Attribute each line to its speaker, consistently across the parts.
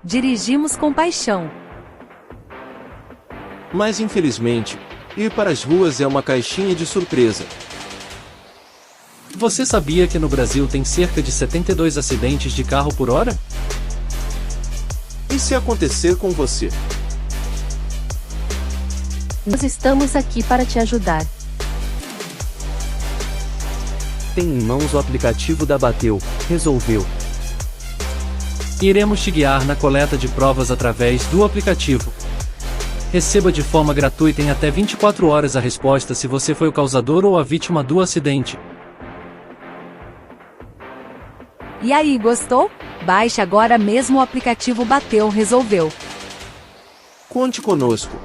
Speaker 1: Dirigimos com paixão.
Speaker 2: Mas infelizmente, ir para as ruas é uma caixinha de surpresa.
Speaker 3: Você sabia que no Brasil tem cerca de 72 acidentes de carro por hora?
Speaker 2: E se acontecer com você?
Speaker 1: Nós estamos aqui para te ajudar.
Speaker 3: Tem em mãos o aplicativo da Bateu, Resolveu. Iremos te guiar na coleta de provas através do aplicativo. Receba de forma gratuita em até 24 horas a resposta se você foi o causador ou a vítima do acidente.
Speaker 1: E aí, gostou? Baixe agora mesmo o aplicativo Bateu Resolveu.
Speaker 2: Conte conosco.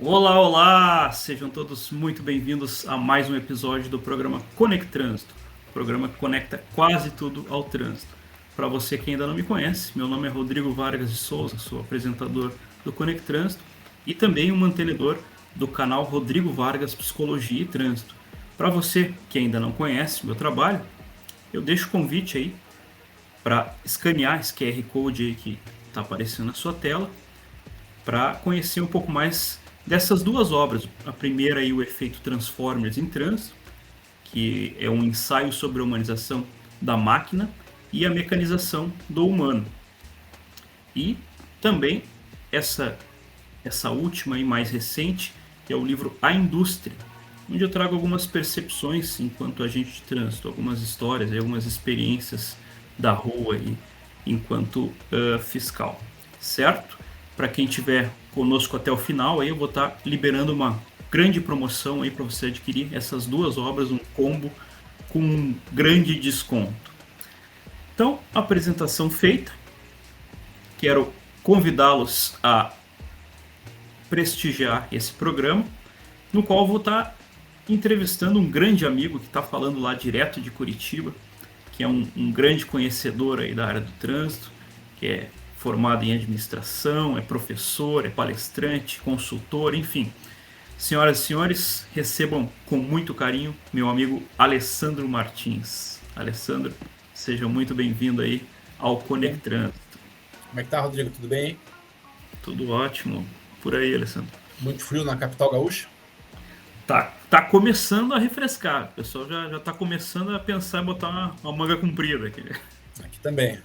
Speaker 4: Olá, olá! Sejam todos muito bem-vindos a mais um episódio do programa Conect Trânsito, programa que conecta quase tudo ao trânsito. Para você que ainda não me conhece, meu nome é Rodrigo Vargas de Souza, sou apresentador do Conect Trânsito e também um mantenedor do canal Rodrigo Vargas Psicologia e Trânsito. Para você que ainda não conhece meu trabalho, eu deixo o convite aí para escanear esse QR Code aí que está aparecendo na sua tela para conhecer um pouco mais dessas duas obras. A primeira aí, o Efeito Transformers em Trânsito, que é um ensaio sobre a humanização da máquina e a mecanização do humano. E também essa última e mais recente, que é o livro A Indústria, onde eu trago algumas percepções enquanto agente de trânsito, algumas histórias, algumas experiências da rua aí, enquanto fiscal, certo? Para quem estiver conosco até o final, aí eu vou estar liberando uma grande promoção aí para você adquirir essas duas obras, um combo com um grande desconto. Então, apresentação feita, quero convidá-los a prestigiar esse programa, no qual vou estar entrevistando um grande amigo que está falando lá direto de Curitiba, que é um grande conhecedor aí da área do trânsito, que é formado em administração, é professor, é palestrante, consultor, enfim. Senhoras e senhores, recebam com muito carinho meu amigo Alessandro Martins. Alessandro, seja muito bem-vindo aí ao Conect Trânsito.
Speaker 5: Como é que tá, Rodrigo? Tudo bem?
Speaker 4: Tudo ótimo. Por aí, Alessandro.
Speaker 5: Muito frio na capital gaúcha?
Speaker 4: Tá começando a refrescar. O pessoal já tá começando a pensar em botar uma manga comprida aqui.
Speaker 5: Aqui também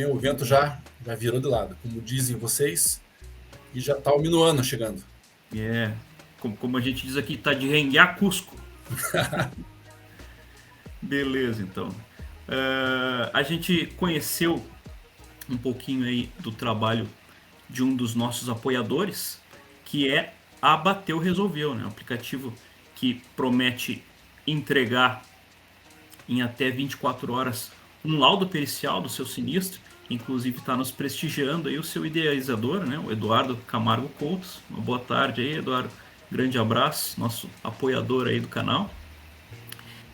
Speaker 5: o vento já virou de lado, como dizem vocês, e já tá o minuano chegando.
Speaker 4: Como a gente diz aqui, tá de renguear Cusco. Beleza, então. A gente conheceu um pouquinho aí do trabalho de um dos nossos apoiadores, que é a Bateu Resolveu, né? Um aplicativo que promete entregar em até 24 horas um laudo pericial do seu sinistro. Inclusive está nos prestigiando aí o seu idealizador, né? O Eduardo Camargo Coutos. Uma boa tarde aí, Eduardo. Grande abraço, nosso apoiador aí do canal.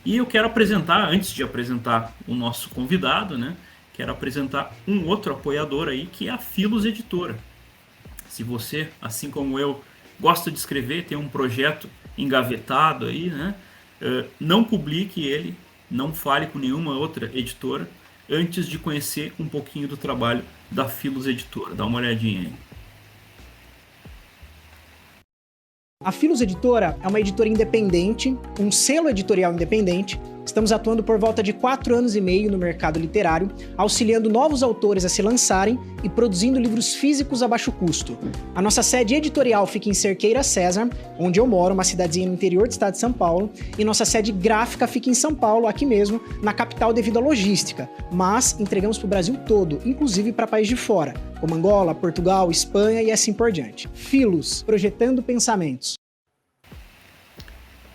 Speaker 4: E eu quero apresentar, antes de apresentar o nosso convidado, né? Quero apresentar um outro apoiador aí, que é a Filos Editora. Se você, assim como eu, gosta de escrever, tem um projeto engavetado aí, né? Não publique ele, não fale com nenhuma outra editora antes de conhecer um pouquinho do trabalho da Filos Editora. Dá uma olhadinha aí.
Speaker 6: A Filos Editora é uma editora independente, um selo editorial independente. Estamos atuando por volta de 4 anos e meio no mercado literário, auxiliando novos autores a se lançarem e produzindo livros físicos a baixo custo. A nossa sede editorial fica em Cerqueira César, onde eu moro, uma cidadezinha no interior do estado de São Paulo, e nossa sede gráfica fica em São Paulo, aqui mesmo, na capital devido à logística, mas entregamos para o Brasil todo, inclusive para países de fora, como Angola, Portugal, Espanha e assim por diante. Filos, projetando pensamentos.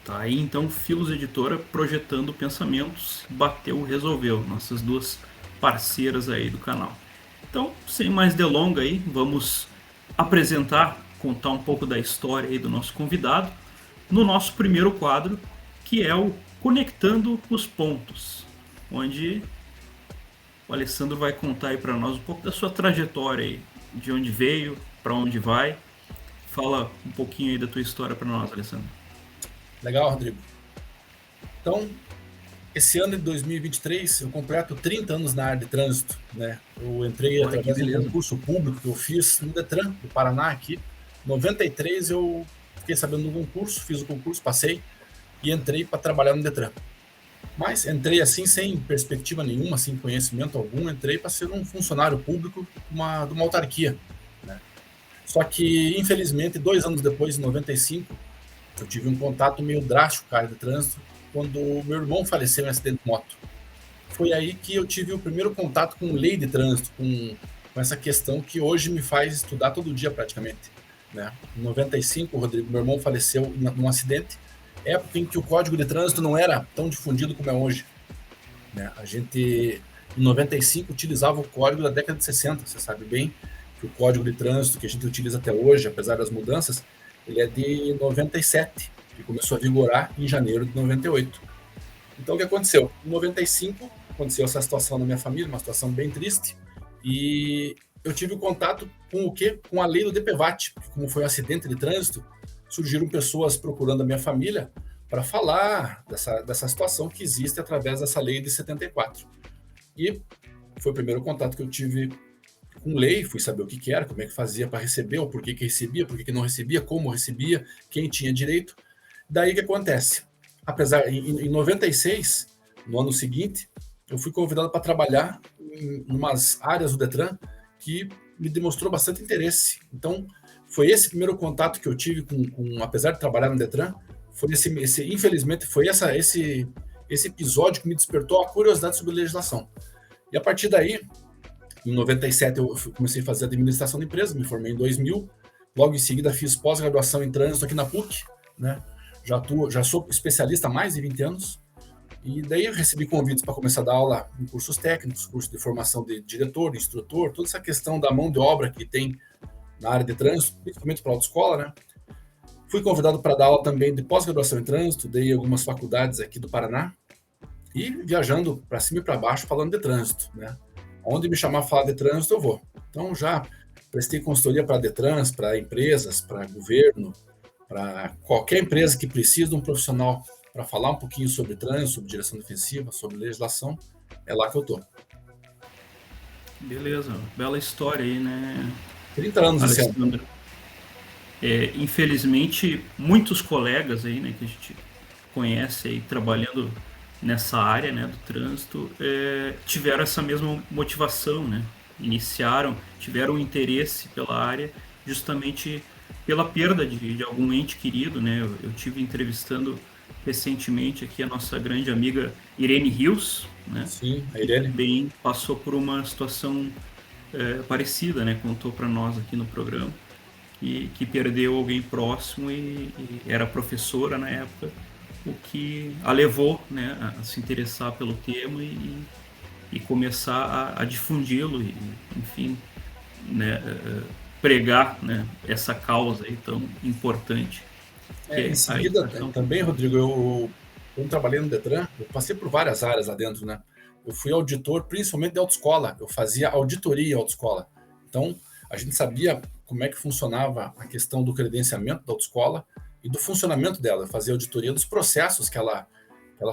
Speaker 4: Tá aí então Filos Editora, projetando pensamentos, Bateu Resolveu, nossas duas parceiras aí do canal. Então, sem mais delonga aí, vamos apresentar, contar um pouco da história aí do nosso convidado, no nosso primeiro quadro, que é o Conectando os Pontos, onde o Alessandro vai contar aí para nós um pouco da sua trajetória aí, de onde veio, para onde vai. Fala um pouquinho aí da tua história para nós, Alessandro.
Speaker 5: Legal, Rodrigo. Então, esse ano de 2023 eu completo 30 anos na área de trânsito, né? Eu entrei
Speaker 4: Olha, que
Speaker 5: através de um
Speaker 4: beleza.
Speaker 5: concurso público que eu fiz no Detran, do Paraná, aqui. Em 93 eu fiquei sabendo do concurso, fiz o concurso, passei e entrei para trabalhar no Detran. Mas entrei assim sem perspectiva nenhuma, sem conhecimento algum, entrei para ser um funcionário público de uma autarquia, né? Só que, infelizmente, 2 anos depois, em 95, eu tive um contato meio drástico com a área de trânsito, quando meu irmão faleceu em um acidente de moto. Foi aí que eu tive o primeiro contato com lei de trânsito, com essa questão que hoje me faz estudar todo dia praticamente, né? Em 95, Rodrigo, meu irmão faleceu num acidente, época em que o código de trânsito não era tão difundido como é hoje, né? A gente, em 95, utilizava o código da década de 60, você sabe bem que o código de trânsito que a gente utiliza até hoje, apesar das mudanças, ele é de 97, que começou a vigorar em janeiro de 98. Então, o que aconteceu? Em 95, aconteceu essa situação na minha família, uma situação bem triste, e eu tive contato com o quê? Com a lei do DPVAT, porque como foi um acidente de trânsito, surgiram pessoas procurando a minha família para falar dessa situação que existe através dessa lei de 74. E foi o primeiro contato que eu tive com lei, fui saber o que era, como é que fazia para receber, o porquê que recebia, porquê que não recebia, como recebia, quem tinha direito. Daí o que acontece? Apesar, em 96, no ano seguinte, eu fui convidado para trabalhar em umas áreas do Detran que me demonstrou bastante interesse. Então, foi esse primeiro contato que eu tive apesar de trabalhar no Detran, foi infelizmente, foi esse episódio que me despertou a curiosidade sobre legislação. E a partir daí, em 97 eu comecei a fazer administração de empresas, me formei em 2000, logo em seguida fiz pós-graduação em trânsito aqui na PUC, né? Já sou especialista há mais de 20 anos, e daí eu recebi convites para começar a dar aula em cursos técnicos, cursos de formação de diretor, de instrutor, toda essa questão da mão de obra que tem na área de trânsito, principalmente para a autoescola, né? Fui convidado para dar aula também de pós-graduação em trânsito, dei algumas faculdades aqui do Paraná, e viajando para cima e para baixo falando de trânsito, né? Onde me chamar para falar de trânsito, eu vou. Então, já prestei consultoria para Detrans, para empresas, para governo, para qualquer empresa que precise de um profissional para falar um pouquinho sobre trânsito, sobre direção defensiva, sobre legislação, é lá que eu estou.
Speaker 4: Beleza, bela história aí, né,
Speaker 5: 30 anos esse ano.
Speaker 4: Alessandro? Infelizmente, muitos colegas aí, né, que a gente conhece aí trabalhando nessa área, né, do trânsito, tiveram essa mesma motivação, né? Tiveram interesse pela área justamente pela perda de algum ente querido, né? Eu tive entrevistando recentemente aqui a nossa grande amiga Irene Rios, né?
Speaker 5: Sim, a
Speaker 4: Que
Speaker 5: Irene.
Speaker 4: também passou por uma situação parecida, né? Contou para nós aqui no programa e que perdeu alguém próximo e era professora na época, o que a levou, né, a se interessar pelo tema e começar a difundi-lo e, enfim, né, pregar, né, essa causa aí tão importante.
Speaker 5: Em seguida, também, Rodrigo, quando trabalhei no Detran, eu passei por várias áreas lá dentro, né? Eu fui auditor, principalmente de autoescola. Eu fazia auditoria em autoescola. Então, a gente sabia como é que funcionava a questão do credenciamento da autoescola e do funcionamento dela. Eu fazia auditoria dos processos que ela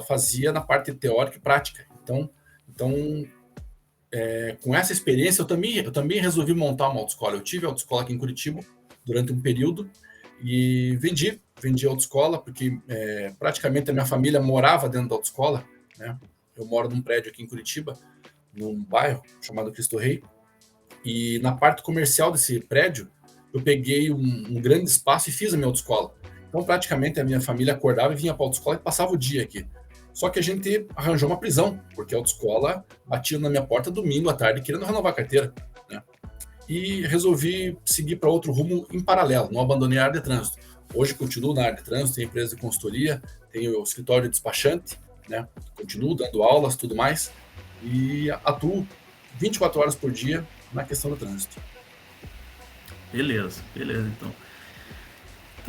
Speaker 5: fazia na parte teórica e prática. Então com essa experiência, eu também resolvi montar uma autoescola. Eu tive autoescola aqui em Curitiba durante um período e vendi a autoescola, porque praticamente a minha família morava dentro da autoescola, né? Eu moro num prédio aqui em Curitiba, num bairro chamado Cristo Rei, e na parte comercial desse prédio, eu peguei um grande espaço e fiz a minha autoescola. Então, praticamente, a minha família acordava e vinha para a autoescola e passava o dia aqui. Só que a gente arranjou uma prisão, porque a autoescola batia na minha porta domingo à tarde, querendo renovar a carteira, né? E resolvi seguir para outro rumo em paralelo, não abandonei a área de trânsito. Hoje continuo na área de trânsito, tenho empresa de consultoria, tenho o escritório de despachante, né? Continuo dando aulas, tudo mais, e atuo 24 horas por dia na questão do trânsito.
Speaker 4: Beleza, então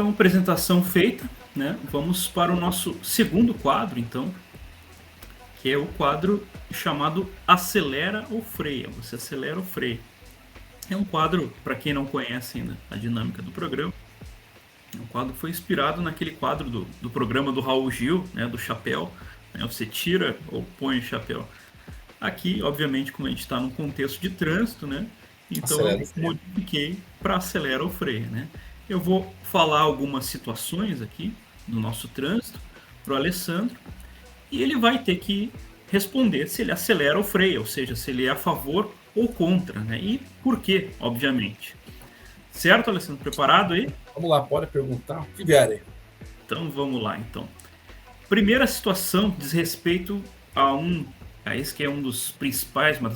Speaker 4: apresentação feita, né? Vamos para o nosso segundo quadro, então, que é o quadro chamado Acelera ou Freia. Você acelera ou freia. É um quadro, para quem não conhece ainda a dinâmica do programa, o quadro foi inspirado naquele quadro do programa do Raul Gil, né, do Chapéu, né? Você tira ou põe o chapéu. Aqui, obviamente, como a gente está num contexto de trânsito, né? Então
Speaker 5: Acelera o
Speaker 4: eu
Speaker 5: freio.
Speaker 4: modifiquei para acelerar o freio, né? Eu vou falar algumas situações aqui do nosso trânsito para o Alessandro e ele vai ter que responder se ele acelera ou freia, ou seja, se ele é a favor ou contra, né? E por quê, obviamente. Certo, Alessandro? Preparado aí?
Speaker 5: Vamos lá, pode perguntar o que vier aí.
Speaker 4: Então vamos lá, então. Primeira situação diz respeito a esse que é uma das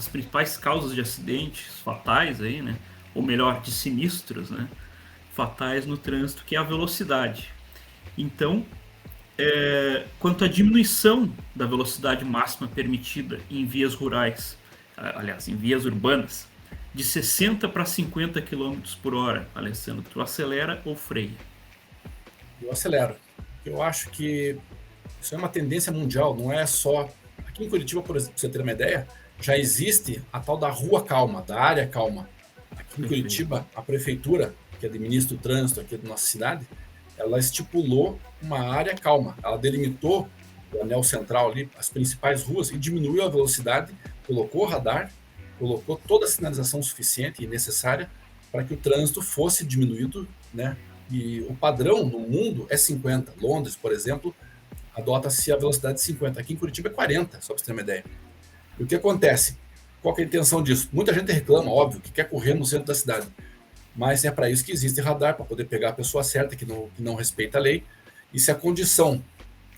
Speaker 4: principais causas de acidentes fatais aí, né? Ou melhor, de sinistros, né? Fatais no trânsito, que é a velocidade. Então, quanto à diminuição da velocidade máxima permitida em vias rurais, aliás, em vias urbanas, de 60 para 50 km por hora, Alessandro, tu acelera ou freia?
Speaker 5: Eu acelero. Eu acho que isso é uma tendência mundial, não é só... Aqui em Curitiba, por exemplo, para você ter uma ideia, já existe a tal da rua calma, da área calma. Aqui em Curitiba, a prefeitura, que administra o trânsito aqui da nossa cidade, ela estipulou uma área calma. Ela delimitou o anel central ali, as principais ruas, e diminuiu a velocidade, colocou radar, colocou toda a sinalização suficiente e necessária para que o trânsito fosse diminuído, né? E o padrão no mundo é 50. Londres, por exemplo, adota-se a velocidade de 50. Aqui em Curitiba é 40, só para você ter uma ideia. E o que acontece? Qual que é a intenção disso? Muita gente reclama, óbvio, que quer correr no centro da cidade. Mas é para isso que existe radar, para poder pegar a pessoa certa, que não respeita a lei. E se a condição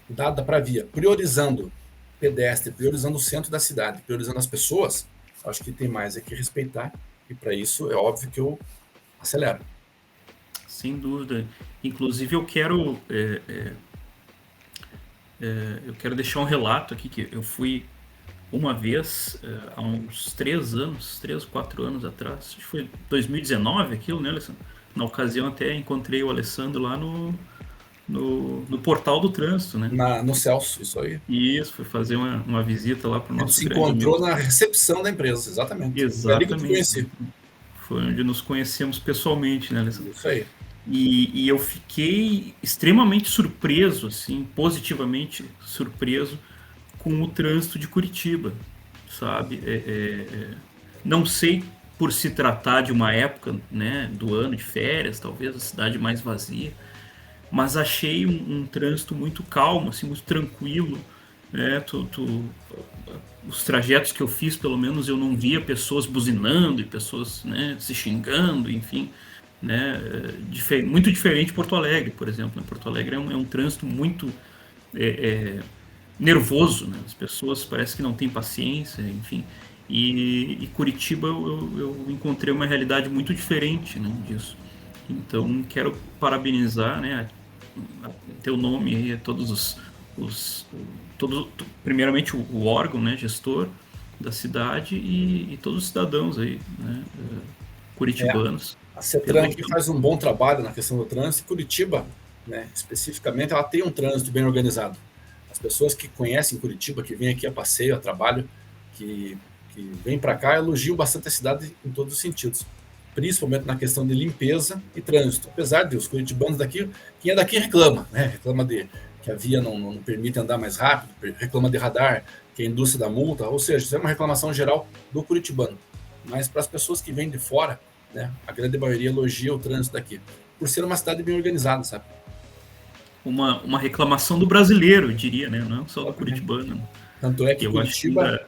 Speaker 5: dada para a via, priorizando pedestre, priorizando o centro da cidade, priorizando as pessoas, acho que tem mais que respeitar. E para isso é óbvio que eu acelero.
Speaker 4: Sem dúvida. Inclusive eu quero deixar um relato aqui que eu fui uma vez há uns 3 ou 4 anos atrás, acho que foi 2019 aquilo, né, Alessandro? Na ocasião até encontrei o Alessandro lá no portal do trânsito, né?
Speaker 5: No Celso, isso aí.
Speaker 4: Isso, fui fazer uma visita lá para o
Speaker 5: A gente
Speaker 4: nosso
Speaker 5: se
Speaker 4: grande
Speaker 5: encontrou
Speaker 4: amigo.
Speaker 5: na recepção da empresa, exatamente.
Speaker 4: Exatamente.
Speaker 5: Ali que eu te conheci.
Speaker 4: Foi onde nos conhecemos pessoalmente, né, Alessandro?
Speaker 5: Isso aí.
Speaker 4: E eu fiquei extremamente surpreso, assim, positivamente surpreso com o trânsito de Curitiba, sabe? Não sei por se tratar de uma época, né, do ano de férias, talvez a cidade mais vazia, mas achei um trânsito muito calmo, assim, muito tranquilo, né? Os trajetos que eu fiz, pelo menos, eu não via pessoas buzinando e pessoas, né, se xingando, enfim, né? Muito diferente de Porto Alegre, por exemplo. Porto Alegre é um trânsito muito nervoso, né? As pessoas parece que não têm paciência, enfim. E Curitiba eu encontrei uma realidade muito diferente, né, disso. Então quero parabenizar, né, teu nome aí, a todos primeiramente o órgão, né, gestor da cidade e todos os cidadãos aí, né, curitibanos.
Speaker 5: A CETRAN aqui faz um bom trabalho na questão do trânsito. Curitiba, né, especificamente, ela tem um trânsito bem organizado. As pessoas que conhecem Curitiba, que vêm aqui a passeio, a trabalho, que vêm para cá, elogiam bastante a cidade em todos os sentidos, principalmente na questão de limpeza e trânsito. Apesar de os curitibanos daqui, quem é daqui reclama, né? Reclama que a via não permite andar mais rápido, reclama de radar, que a indústria dá multa, ou seja, isso é uma reclamação geral do curitibano. Mas para as pessoas que vêm de fora, né, a grande maioria elogia o trânsito daqui, por ser uma cidade bem organizada, sabe?
Speaker 4: Uma reclamação do brasileiro, eu diria, né? Não só do curitibano.
Speaker 5: Tanto é que
Speaker 4: Curitiba...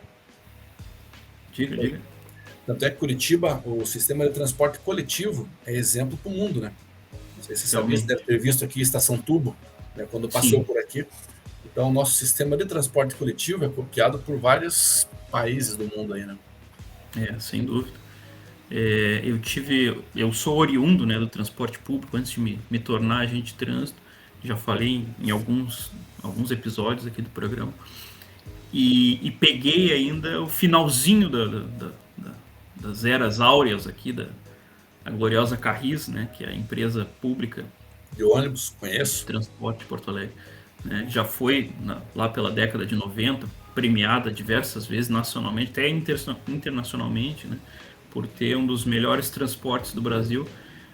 Speaker 4: Diga.
Speaker 5: Tanto é que Curitiba, o sistema de transporte coletivo é exemplo para o mundo, né? Não sei se você sabia, você deve ter visto aqui a Estação Tubo, né, quando passou por aqui. Então, o nosso sistema de transporte coletivo é copiado por vários países do mundo aí, né?
Speaker 4: Sem dúvida. Eu sou oriundo, né, do transporte público antes de me tornar agente de trânsito. Já falei em alguns episódios aqui do programa. E peguei ainda o finalzinho das eras áureas aqui da gloriosa Carris, né, que é a empresa pública
Speaker 5: de ônibus, conheço.
Speaker 4: De transporte de Porto Alegre. Né, já foi, lá pela década de 90, premiada diversas vezes nacionalmente, até internacionalmente, né, por ter um dos melhores transportes do Brasil,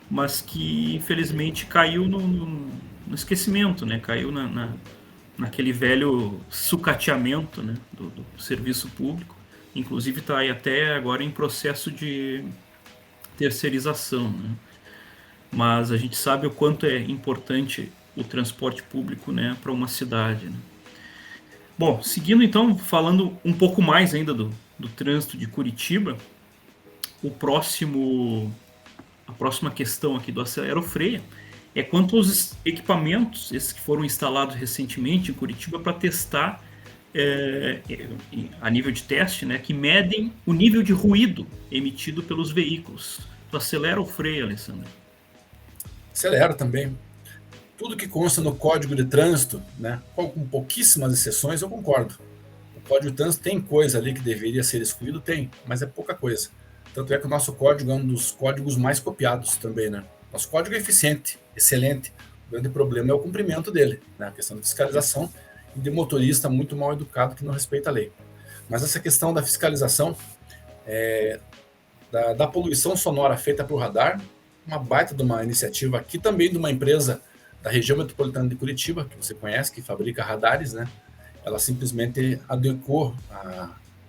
Speaker 4: mas que infelizmente caiu no esquecimento, né, caiu na naquele velho sucateamento, né, do serviço público. Inclusive está aí até agora em processo de terceirização, né? Mas a gente sabe o quanto é importante o transporte público, né, para uma cidade, né? Bom, seguindo então, falando um pouco mais ainda do trânsito de Curitiba, a próxima questão aqui do Acelero-Freia é quanto aos equipamentos, esses que foram instalados recentemente em Curitiba para testar, a nível de teste, né, que medem o nível de ruído emitido pelos veículos. Tu acelera ou freia, Alessandro?
Speaker 5: Acelero também. Tudo que consta no Código de Trânsito, né, com pouquíssimas exceções, eu concordo. O Código de Trânsito tem coisa ali que deveria ser excluído, tem, mas é pouca coisa. Tanto é que o nosso código é um dos códigos mais copiados também, né? Nosso código é eficiente, excelente. O grande problema é o cumprimento dele, né? A questão da fiscalização e de motorista muito mal educado que não respeita a lei. Mas essa questão da fiscalização, da poluição sonora feita para o radar, uma baita de uma iniciativa aqui também de uma empresa da região metropolitana de Curitiba, que você conhece, que fabrica radares, né? Ela simplesmente adequou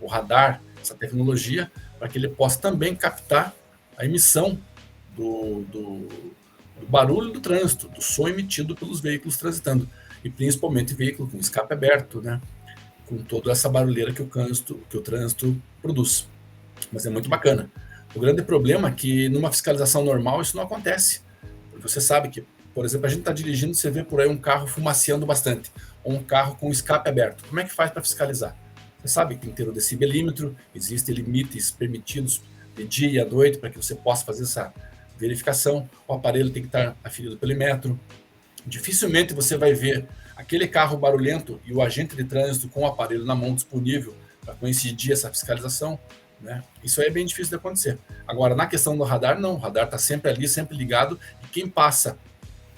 Speaker 5: o radar, essa tecnologia, para que ele possa também captar a emissão do barulho do trânsito, do som emitido pelos veículos transitando, e principalmente veículo com escape aberto, né? Com toda essa barulheira que o trânsito produz. Mas é muito bacana. O grande problema é que numa fiscalização normal isso não acontece. Porque você sabe que, por exemplo, a gente está dirigindo, você vê por aí um carro fumaceando bastante, ou um carro com escape aberto. Como é que faz para fiscalizar? Você sabe que tem que ter o decibelímetro, existem limites permitidos de dia e à noite para que você possa fazer essa verificação. O aparelho tem que estar aferido pelo metro. Dificilmente você vai ver aquele carro barulhento e o agente de trânsito com o aparelho na mão disponível para coincidir essa fiscalização, né? Isso aí é bem difícil de acontecer. Agora, na questão do radar, não. O radar está sempre ali, sempre ligado, e quem passa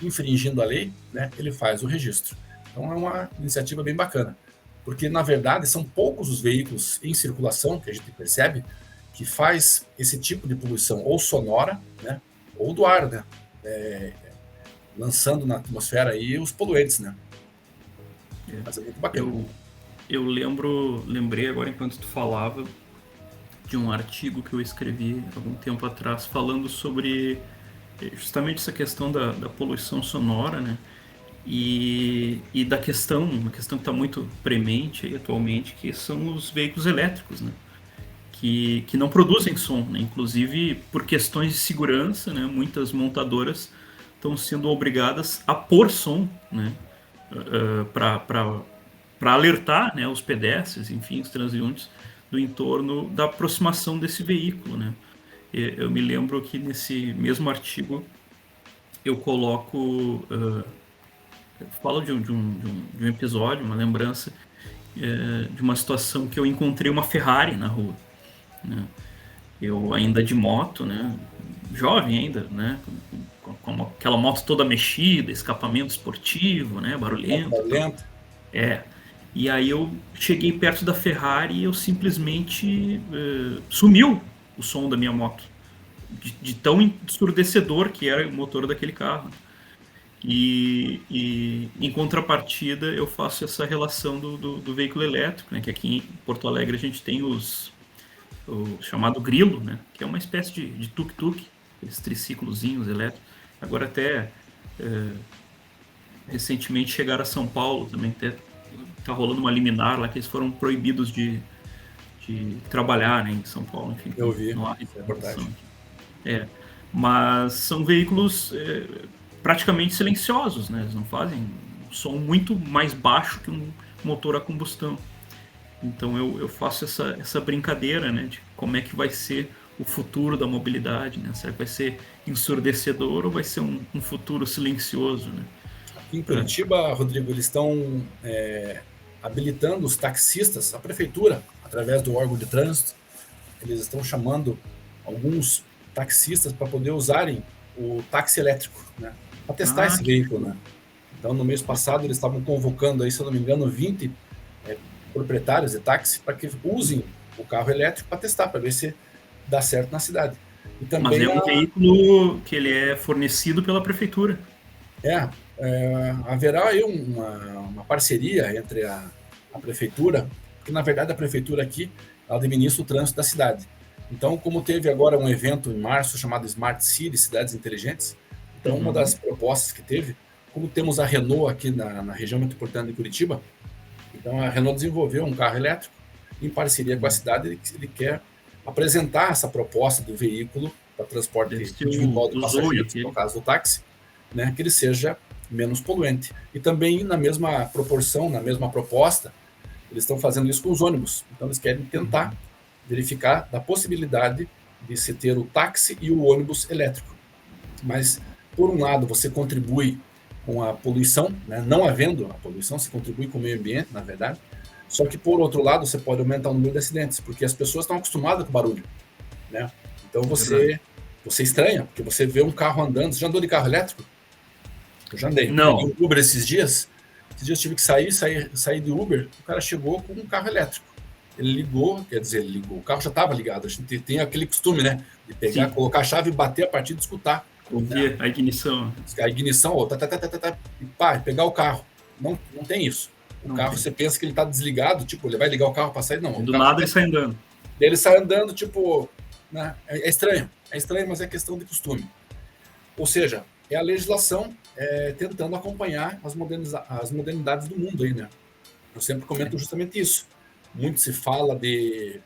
Speaker 5: infringindo a lei, né, ele faz o registro. Então é uma iniciativa bem bacana. Porque, na verdade, são poucos os veículos em circulação, que a gente percebe, que faz esse tipo de poluição, ou sonora, né, ou do ar, né, lançando na atmosfera aí os poluentes, né. Mas é muito bacana.
Speaker 4: Eu lembrei agora, enquanto tu falava, de um artigo que eu escrevi algum tempo atrás, falando sobre justamente essa questão da poluição sonora, né, e da uma questão que está muito premente aí atualmente, que são os veículos elétricos, né? Que não produzem som, né? Inclusive por questões de segurança, né? Muitas montadoras estão sendo obrigadas a pôr som, né? Para alertar, né, os pedestres, enfim, os transeuntes do entorno da aproximação desse veículo, né? Eu me lembro que nesse mesmo artigo eu coloco... falo de um episódio, uma lembrança de uma situação que eu encontrei uma Ferrari na rua, né? Eu ainda de moto, né, jovem ainda, né, com aquela moto toda mexida, escapamento esportivo, né, barulhento. E aí eu cheguei perto da Ferrari e eu simplesmente sumiu o som da minha moto, de tão ensurdecedor que era o motor daquele carro. E em contrapartida eu faço essa relação do veículo elétrico, né, que aqui em Porto Alegre a gente tem o chamado grilo, né, que é uma espécie de tuk-tuk, esses triciclozinhos elétricos. Agora até recentemente chegaram a São Paulo também, tá rolando uma liminar lá que eles foram proibidos de trabalhar, né, em São Paulo, enfim.
Speaker 5: Eu vi,
Speaker 4: é verdade. Mas são veículos praticamente silenciosos, né? Eles não fazem um som muito mais baixo que um motor a combustão. Então eu faço essa brincadeira, né, de como é que vai ser o futuro da mobilidade, né? Será que vai ser ensurdecedor ou vai ser um futuro silencioso, né?
Speaker 5: Aqui em Curitiba, Rodrigo, eles estão habilitando os taxistas, a prefeitura, através do órgão de trânsito, eles estão chamando alguns taxistas para poder usarem o táxi elétrico, né, para testar esse veículo, né? Então, no mês passado, eles estavam convocando aí, se eu não me engano, 20 proprietários de táxi para que usem o carro elétrico para testar, para ver se dá certo na cidade. E também
Speaker 4: mas é um veículo que ele é fornecido pela prefeitura.
Speaker 5: haverá aí uma parceria entre a prefeitura, porque na verdade a prefeitura aqui ela administra o trânsito da cidade. Então, como teve agora um evento em março chamado Smart City, Cidades Inteligentes, então uma das propostas que teve, como temos a Renault aqui na região metropolitana de Curitiba, então a Renault desenvolveu um carro elétrico em parceria com a cidade, ele quer apresentar essa proposta do veículo para transporte individual de passageiros, no caso do táxi, né, que ele seja menos poluente. E também na mesma proporção, na mesma proposta, eles estão fazendo isso com os ônibus. Então eles querem tentar verificar a possibilidade de se ter o táxi e o ônibus elétrico. Mas, por um lado, você contribui com a poluição, né? Não havendo a poluição, você contribui com o meio ambiente, na verdade. Só que, por outro lado, você pode aumentar o número de acidentes, porque as pessoas estão acostumadas com barulho, né? Então você estranha, porque você vê um carro andando. Você já andou de carro elétrico? Eu já andei.
Speaker 4: Não.
Speaker 5: Eu Uber esses dias eu tive que sair de Uber, o cara chegou com um carro elétrico. Ele ligou, o carro já estava ligado. A gente tem aquele costume, né? De pegar, colocar a chave e bater a partir de escutar.
Speaker 4: Ouvir,
Speaker 5: né?
Speaker 4: A ignição.
Speaker 5: A ignição, e pá, pegar o carro. Não tem isso. O carro, você pensa que ele está desligado, tipo, ele vai ligar o carro para sair, não.
Speaker 4: Do nada ele sai andando.
Speaker 5: Ele sai andando, tipo, né? É estranho, mas é questão de costume. Ou seja, é a legislação tentando acompanhar as modernidades do mundo aí, né? Eu sempre comento justamente isso. Muito se fala de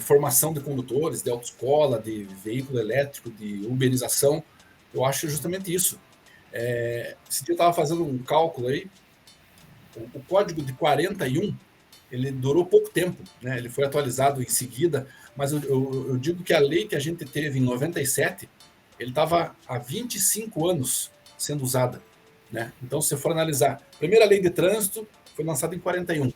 Speaker 5: formação de condutores, de autoescola, de veículo elétrico, de uberização. Eu acho justamente isso. Esse dia eu estava fazendo um cálculo aí. O código de 41, ele durou pouco tempo, né? Ele foi atualizado em seguida, mas eu digo que a lei que a gente teve em 97, ele estava há 25 anos sendo usada, né? Então, se você for analisar, a primeira lei de trânsito foi lançada em 41.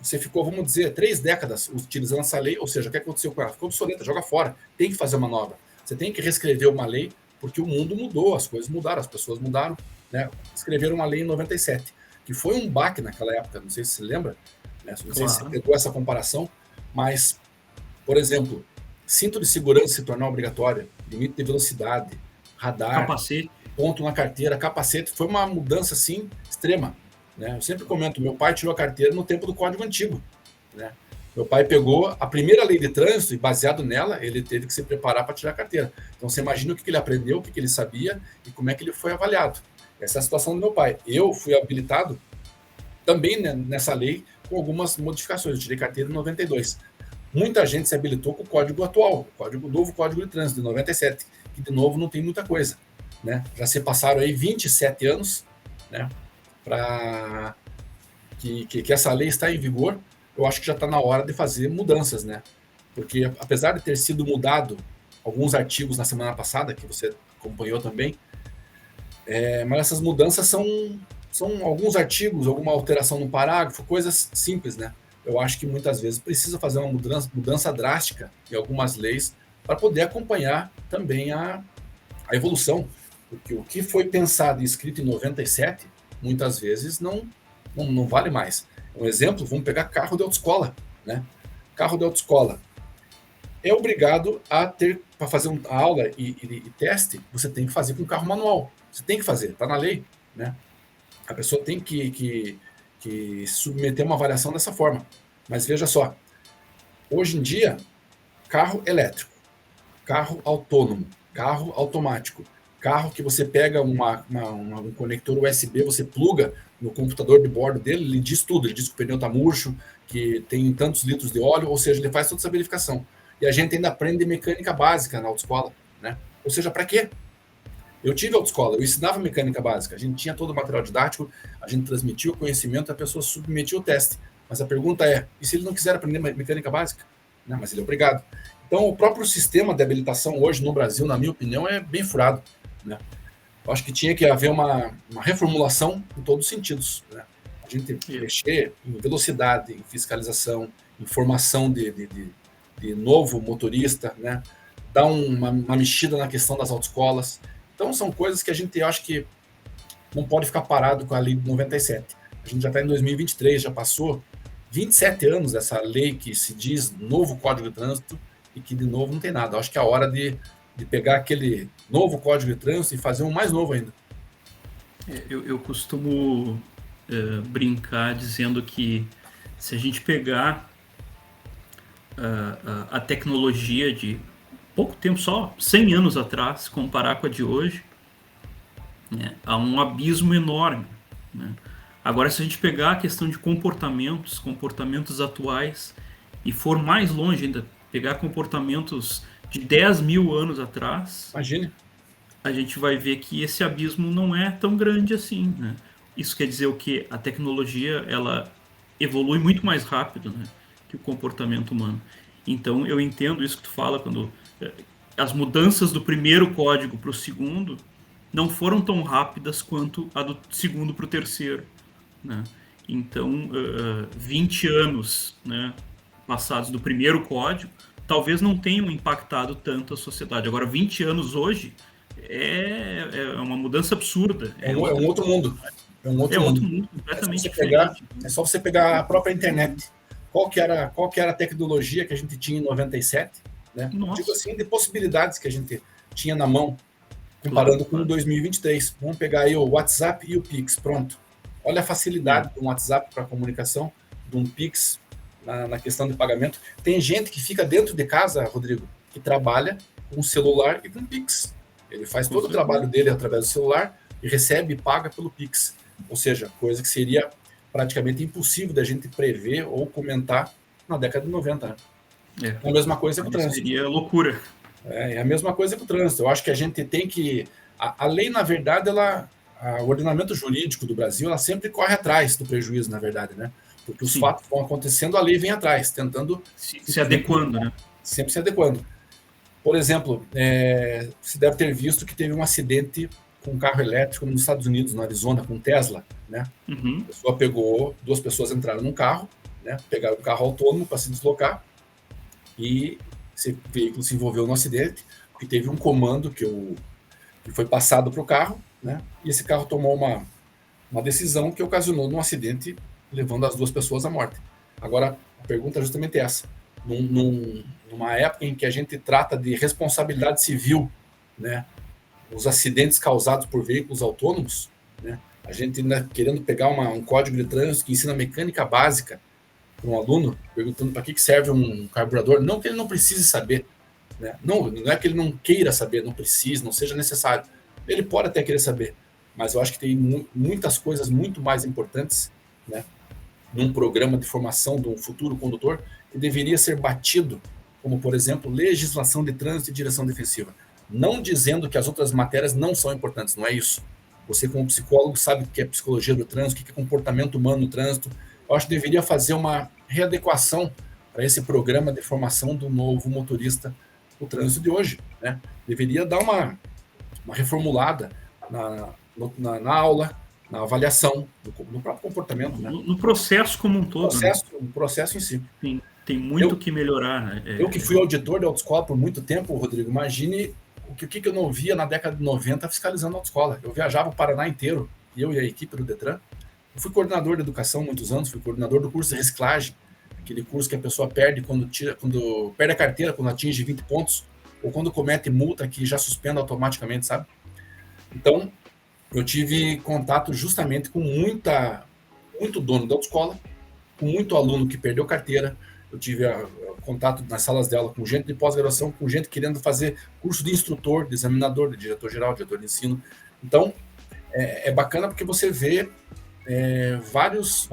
Speaker 5: Você ficou, vamos dizer, 3 décadas utilizando essa lei, ou seja, o que aconteceu com ela? Ficou obsoleta, joga fora. Tem que fazer uma nova. Você tem que reescrever uma lei, porque o mundo mudou, as coisas mudaram, as pessoas mudaram, né? Escreveram uma lei em 97, que foi um baque naquela época, não sei se você lembra, né? Não sei se você pegou essa comparação, mas, por exemplo, cinto de segurança se tornar obrigatório, limite de velocidade, radar,
Speaker 4: capacete,
Speaker 5: ponto na carteira, capacete, foi uma mudança, assim, extrema. Né? Eu sempre comento, meu pai tirou a carteira no tempo do Código Antigo. Né? Meu pai pegou a primeira lei de trânsito e, baseado nela, ele teve que se preparar para tirar a carteira. Então, você imagina o que ele aprendeu, o que ele sabia e como é que ele foi avaliado. Essa é a situação do meu pai. Eu fui habilitado também, né, nessa lei com algumas modificações. Eu tirei carteira em 92. Muita gente se habilitou com o código atual, o novo Código de Trânsito, de 97, que, de novo, não tem muita coisa. Né? Já se passaram aí 27 anos, né, para que essa lei está em vigor. Eu acho que já está na hora de fazer mudanças, né? Porque, apesar de ter sido mudado alguns artigos na semana passada, que você acompanhou também, mas essas mudanças são alguns artigos, alguma alteração no parágrafo, coisas simples, né? Eu acho que muitas vezes precisa fazer uma mudança drástica em algumas leis para poder acompanhar também a evolução. Porque o que foi pensado e escrito em 97, muitas vezes não vale mais. Um exemplo, vamos pegar carro de autoescola, né? Carro de autoescola é obrigado a ter, para fazer uma aula e teste, você tem que fazer com carro manual. Você tem que fazer, está na lei, né? A pessoa tem que submeter uma avaliação dessa forma. Mas veja só, hoje em dia, carro elétrico, carro autônomo, carro automático, carro que você pega um conector USB, você pluga no computador de bordo dele, ele diz tudo, ele diz que o pneu está murcho, que tem tantos litros de óleo, ou seja, ele faz toda essa verificação. E a gente ainda aprende mecânica básica na autoescola, né? Ou seja, para quê? Eu tive autoescola, eu ensinava mecânica básica, a gente tinha todo o material didático, a gente transmitia o conhecimento, a pessoa submetia o teste. Mas a pergunta é, e se ele não quiser aprender mecânica básica? Não, mas ele é obrigado. Então, o próprio sistema de habilitação hoje no Brasil, na minha opinião, é bem furado. Né? Eu acho que tinha que haver uma reformulação em todos os sentidos. Né? A gente mexer em velocidade, em fiscalização, em formação de novo motorista, né? Dar uma mexida na questão das autoescolas. Então, são coisas que a gente acha que não pode ficar parado com a lei de 97. A gente já está em 2023, já passou 27 anos dessa lei que se diz novo Código de Trânsito e que, de novo, não tem nada. Eu acho que é a hora de pegar aquele novo Código de Trânsito e fazer um mais novo ainda.
Speaker 4: Eu costumo brincar dizendo que se a gente pegar a tecnologia de pouco tempo, só 100 anos atrás, comparar com a de hoje, né, há um abismo enorme, né? Agora, se a gente pegar a questão de comportamentos atuais, e for mais longe ainda, pegar comportamentos de 10 mil anos atrás,
Speaker 5: Imagine.
Speaker 4: a gente vai ver que esse abismo não é tão grande assim, né? Isso quer dizer o quê? A tecnologia, ela evolui muito mais rápido, né, que o comportamento humano. Então, eu entendo isso que tu fala, quando as mudanças do primeiro código para o segundo não foram tão rápidas quanto a do segundo para o terceiro, né? Então, 20 anos, né, passados do primeiro código, talvez não tenham impactado tanto a sociedade. Agora, 20 anos hoje é uma mudança absurda.
Speaker 5: É um outro mundo. É um outro
Speaker 4: outro
Speaker 5: mundo.
Speaker 4: mundo completamente
Speaker 5: É só você pegar a própria internet. Qual que era a tecnologia que a gente tinha em 97? Né? Digo assim, de possibilidades que a gente tinha na mão, comparando com 2023. Vamos pegar aí o WhatsApp e o Pix, pronto. Olha a facilidade do WhatsApp para comunicação, de um Pix na questão de pagamento. Tem gente que fica dentro de casa, Rodrigo, que trabalha com celular e com Pix. Ele faz todo o trabalho dele através do celular e recebe e paga pelo Pix. Ou seja, coisa que seria praticamente impossível da gente prever ou comentar na década de 90. Né? A mesma coisa com o trânsito.
Speaker 4: Seria loucura.
Speaker 5: É a mesma coisa com o trânsito. Eu acho que a gente tem que... A lei, na verdade, o ordenamento jurídico do Brasil, ela sempre corre atrás do prejuízo, na verdade, né? Porque os fatos vão acontecendo, a lei vem atrás, tentando...
Speaker 4: Se adequando, né?
Speaker 5: Sempre se adequando. Por exemplo, você deve ter visto que teve um acidente com um carro elétrico nos Estados Unidos, no Arizona, com Tesla, né?
Speaker 4: Uhum.
Speaker 5: A pessoa duas pessoas entraram num carro, né? Pegaram um carro autônomo para se deslocar e esse veículo se envolveu no acidente, porque teve um comando que foi passado para o carro, né? E esse carro tomou uma decisão que ocasionou um acidente, levando as duas pessoas à morte. Agora, a pergunta é justamente essa. Numa época em que a gente trata de responsabilidade civil, né? Os acidentes causados por veículos autônomos, né? A gente, né, querendo pegar um código de trânsito que ensina mecânica básica para um aluno, perguntando para que serve um carburador, não que ele não precise saber, né? Não é que ele não queira saber, não precise, não seja necessário. Ele pode até querer saber, mas eu acho que tem muitas coisas muito mais importantes, né, num programa de formação de um futuro condutor que deveria ser batido, como, por exemplo, legislação de trânsito e direção defensiva. Não dizendo que as outras matérias não são importantes, não é isso. Você, como psicólogo, sabe o que é psicologia do trânsito, o que é comportamento humano no trânsito. Eu acho que deveria fazer uma readequação para esse programa de formação do novo motorista no trânsito de hoje, né? Deveria dar uma reformulada na aula, na avaliação, no próprio comportamento, né?
Speaker 4: No processo como um todo.
Speaker 5: O processo em si.
Speaker 4: Tem muito que melhorar, né?
Speaker 5: Eu que fui auditor da autoescola por muito tempo, Rodrigo, imagine o que eu não via na década de 90 fiscalizando a autoescola. Eu viajava o Paraná inteiro, eu e a equipe do Detran. Eu fui coordenador de educação há muitos anos, fui coordenador do curso de reciclagem, aquele curso que a pessoa perde quando perde a carteira, quando atinge 20 pontos, ou quando comete multa que já suspende automaticamente, sabe? Então, eu tive contato justamente com muito dono da autoescola, com muito aluno que perdeu carteira. Eu tive contato nas salas dela com gente de pós-graduação, com gente querendo fazer curso de instrutor, de examinador, de diretor-geral, diretor de ensino. Então, é bacana porque você vê vários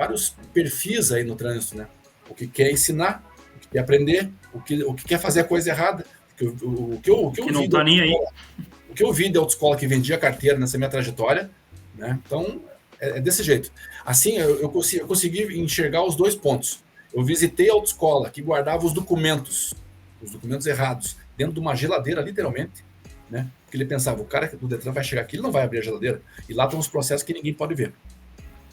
Speaker 5: perfis aí no trânsito, né? O que quer ensinar, o que quer aprender, o que quer fazer a coisa errada. O que eu vi de autoescola que vendia carteira nessa minha trajetória, né? Então, é desse jeito. Assim, eu consegui enxergar os dois pontos. Eu visitei a autoescola que guardava os documentos errados, dentro de uma geladeira, literalmente, né? Porque ele pensava, o cara do Detran vai chegar aqui, ele não vai abrir a geladeira. E lá estão os processos que ninguém pode ver.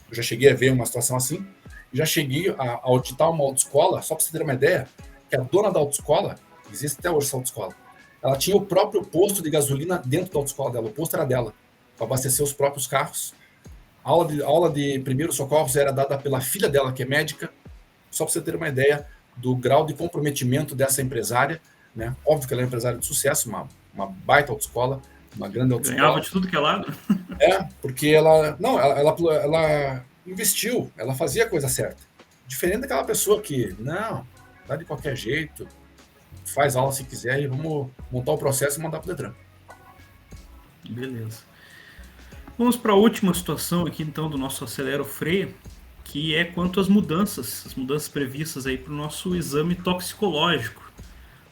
Speaker 5: Eu já cheguei a ver uma situação assim, já cheguei a auditar uma autoescola, só para você ter uma ideia, que a dona da autoescola, existe até hoje essa autoescola, ela tinha o próprio posto de gasolina dentro da autoescola dela, o posto era dela, para abastecer os próprios carros. A aula de primeiros socorros era dada pela filha dela, que é médica, só para você ter uma ideia do grau de comprometimento dessa empresária, né? Óbvio que ela é uma empresária de sucesso, uma baita autoescola, uma grande
Speaker 4: Ganhava
Speaker 5: autoescola.
Speaker 4: de tudo que é lado.
Speaker 5: Porque ela investiu, ela fazia a coisa certa. Diferente daquela pessoa que, não, dá de qualquer jeito, faz aula se quiser e vamos montar o processo e mandar para o Detran.
Speaker 4: Beleza. Vamos para a última situação aqui, então, do nosso Acelera ou Freia, que é quanto às mudanças previstas aí para o nosso exame toxicológico.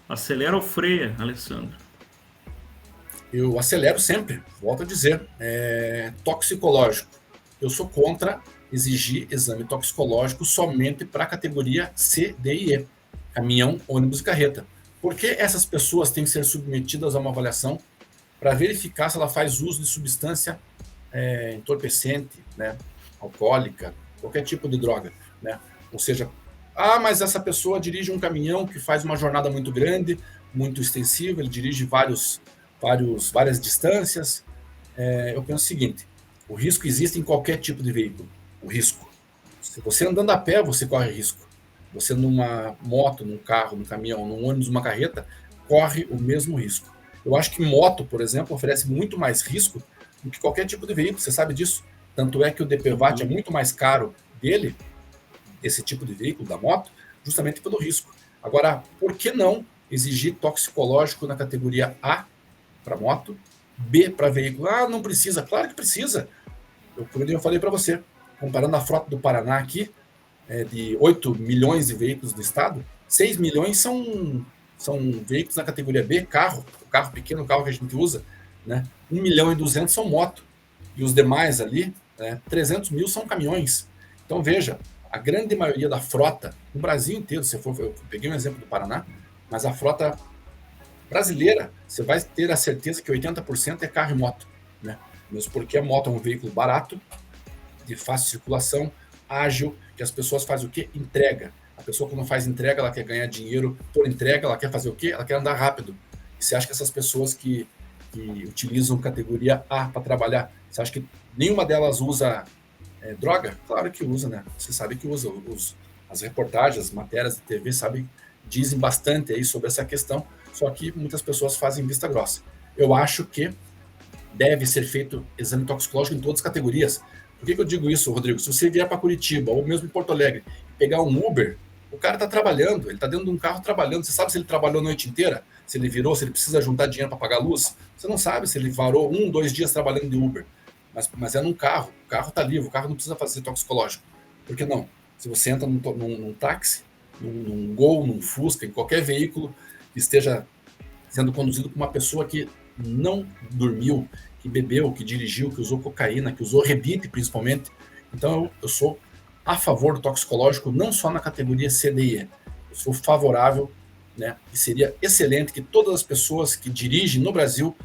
Speaker 4: Acelera ou freia, Alessandro?
Speaker 5: Eu acelero sempre, volto a dizer, toxicológico. Eu sou contra exigir exame toxicológico somente para a categoria C, D e E, caminhão, ônibus e carreta. Porque essas pessoas têm que ser submetidas a uma avaliação para verificar se ela faz uso de substância entorpecente, né, alcoólica, qualquer tipo de droga, né? Ou seja, mas essa pessoa dirige um caminhão que faz uma jornada muito grande, muito extensiva, ele dirige várias distâncias. Eu penso o seguinte: o risco existe em qualquer tipo de veículo. O risco. Se você andando a pé, você corre risco. Você numa moto, num carro, num caminhão, num ônibus, numa carreta, corre o mesmo risco. Eu acho que moto, por exemplo, oferece muito mais risco do que qualquer tipo de veículo, você sabe disso. Tanto é que o DPVAT é muito mais caro dele, esse tipo de veículo, da moto, justamente pelo risco. Agora, por que não exigir toxicológico na categoria A para moto, B para veículo? Não precisa. Claro que precisa. Como eu falei para você, comparando a frota do Paraná aqui, de 8 milhões de veículos do estado, 6 milhões são veículos na categoria B, carro, o carro pequeno, o carro que a gente usa, né? 1 milhão e 200 são moto, e os demais ali, 300 mil são caminhões. Então veja, a grande maioria da frota, no Brasil inteiro, eu peguei um exemplo do Paraná, mas a frota brasileira, você vai ter a certeza que 80% é carro e moto, né? Mesmo porque a moto é um veículo barato, de fácil circulação, ágil, que as pessoas fazem o quê? Entrega. A pessoa, quando faz entrega, ela quer ganhar dinheiro por entrega, ela quer fazer o quê? Ela quer andar rápido. E você acha que essas pessoas que utilizam categoria A para trabalhar, você acha que nenhuma delas usa droga? Claro que usa, né? Você sabe que usa. As reportagens, as matérias de TV, dizem bastante aí sobre essa questão, só que muitas pessoas fazem vista grossa. Eu acho que deve ser feito exame toxicológico em todas as categorias. Por que eu digo isso, Rodrigo? Se você vier para Curitiba, ou mesmo em Porto Alegre, pegar um Uber, o cara está trabalhando, ele está dentro de um carro trabalhando. Você sabe se ele trabalhou a noite inteira? Se ele virou, se ele precisa juntar dinheiro para pagar a luz? Você não sabe se ele varou 1, 2 dias trabalhando de Uber. Mas é num carro, o carro está livre, o carro não precisa fazer toxicológico. Por que não? Se você entra num táxi, num Gol, num Fusca, em qualquer veículo que esteja sendo conduzido por uma pessoa que não dormiu, que bebeu, que dirigiu, que usou cocaína, que usou rebite principalmente. Então eu sou a favor do toxicológico, não só na categoria C, D e E. Eu sou favorável, né? E seria excelente que todas as pessoas que dirigem no Brasil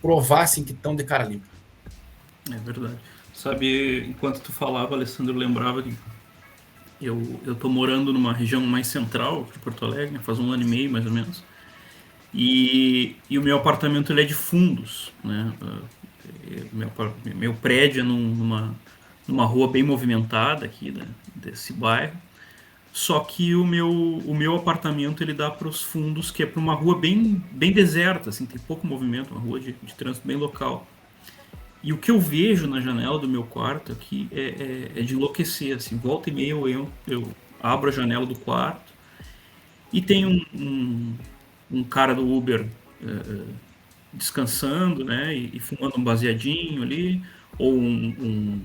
Speaker 5: provassem que estão de cara limpa.
Speaker 4: É verdade. Sabe, enquanto tu falava, Alessandro, eu lembrava que eu tô morando numa região mais central de Porto Alegre, né, faz 1 ano e meio, mais ou menos. E o meu apartamento ele é de fundos, né? Meu prédio é numa rua bem movimentada aqui, né, desse bairro. Só que o meu apartamento ele dá para os fundos, que é para uma rua bem deserta, assim, tem pouco movimento, uma rua de trânsito bem local. E o que eu vejo na janela do meu quarto aqui é de enlouquecer, assim, volta e meia eu abro a janela do quarto e tem um cara do Uber descansando, né, e fumando um baseadinho ali, ou um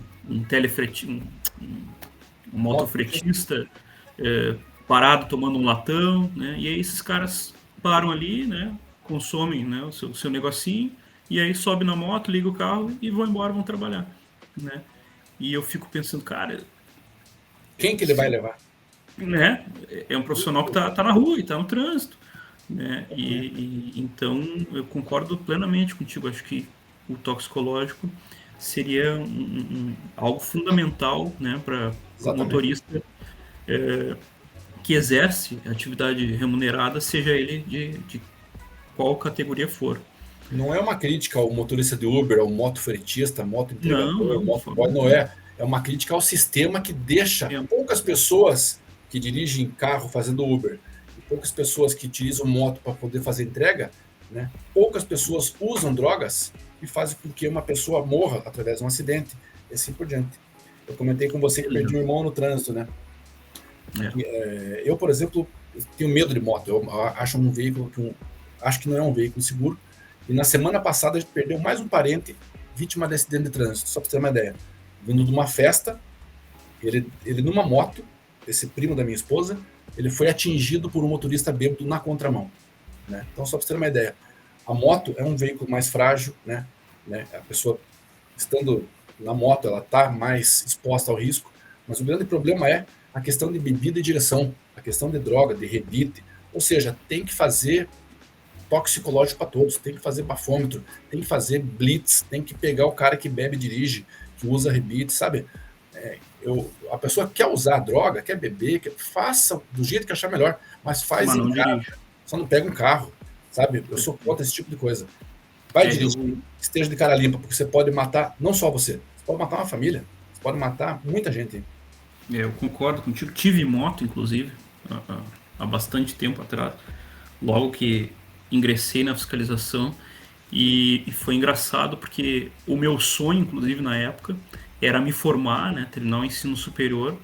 Speaker 4: motofretista parado tomando um latão, né, e aí esses caras param ali, né, consomem, né, o seu negocinho, e aí sobe na moto, liga o carro e vão embora, vão trabalhar, né, e eu fico pensando, cara...
Speaker 5: Quem que ele vai levar?
Speaker 4: Né, é um profissional que tá na rua e tá no trânsito, né? Então eu concordo plenamente contigo. Acho que o toxicológico seria algo fundamental, né, para o motorista que exerce atividade remunerada, seja ele de qual categoria for.
Speaker 5: Não é uma crítica ao motorista de Uber, ao motofretista, motoentregador, motoboy, não é. É uma crítica ao sistema que deixa poucas pessoas que dirigem carro fazendo Uber, poucas pessoas que utilizam moto para poder fazer entrega, né? Poucas pessoas usam drogas e fazem com que uma pessoa morra através de um acidente, e assim por diante. Eu comentei com você que perdi um irmão no trânsito, né? Eu, por exemplo, tenho medo de moto. Eu acho um veículo acho que não é um veículo seguro. E na semana passada a gente perdeu mais um parente vítima de acidente de trânsito, só para você ter uma ideia. Vindo de uma festa, ele numa moto, esse primo da minha esposa, ele foi atingido por um motorista bêbado na contramão, né? Então, só para você ter uma ideia, a moto é um veículo mais frágil, né? A pessoa, estando na moto, ela está mais exposta ao risco, mas o grande problema é a questão de bebida e direção, a questão de droga, de rebite, ou seja, tem que fazer toxicológico para todos, tem que fazer bafômetro, tem que fazer blitz, tem que pegar o cara que bebe e dirige, que usa rebite, sabe? A pessoa quer usar droga, quer beber, faça do jeito que achar melhor, mas faz em casa, só não pega um carro, sabe? Eu sou contra esse tipo de coisa. Vai dirigir, esteja de cara limpa, porque você pode matar não só você pode matar uma família, você pode matar muita gente.
Speaker 4: Eu concordo contigo, tive moto, inclusive, há bastante tempo atrás, logo que ingressei na fiscalização, e foi engraçado porque o meu sonho, inclusive na época, era me formar, né, terminar o ensino superior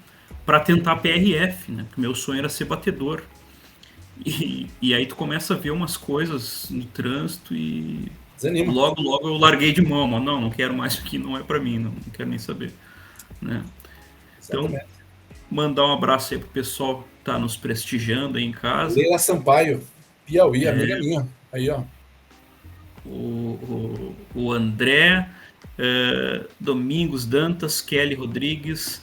Speaker 4: para tentar PRF, né, porque meu sonho era ser batedor. E aí tu começa a ver umas coisas no trânsito e
Speaker 5: desanima.
Speaker 4: Logo eu larguei de mão, mano. Não quero mais isso aqui, não é para mim, não quero nem saber, né? Então, mandar um abraço aí pro pessoal que tá nos prestigiando aí em casa.
Speaker 5: Leila Sampaio, Piauí, amiga minha. Aí, ó.
Speaker 4: O André, Domingos Dantas, Kelly Rodrigues,